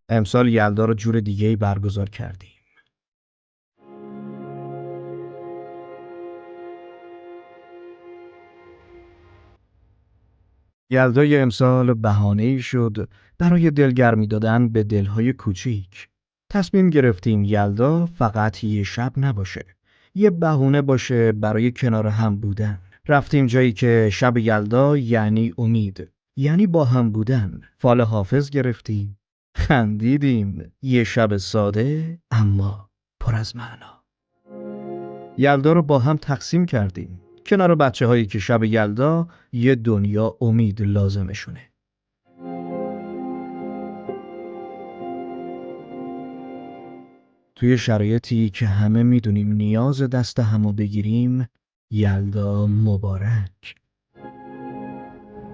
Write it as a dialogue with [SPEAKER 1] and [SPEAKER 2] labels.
[SPEAKER 1] امسال یلدا رو جور دیگه‌ای برگزار کردیم. یلدای امسال بهانه‌ای شد برای دلگرمی دادن به دلهای کوچیک. تصمیم گرفتیم یلدا فقط یه شب نباشه. یه بهونه باشه برای کنار هم بودن. رفتیم جایی که شب یلدا یعنی امید. یعنی با هم بودن. فال حافظ گرفتیم. خندیدیم. یه شب ساده اما پر از معنا. یلدا رو با هم تقسیم کردیم. کنار بچه هایی که شب یلدا یه دنیا امید لازمشونه. توی شرایطی که همه میدونیم نیاز دست همو بگیریم، یلدا مبارک.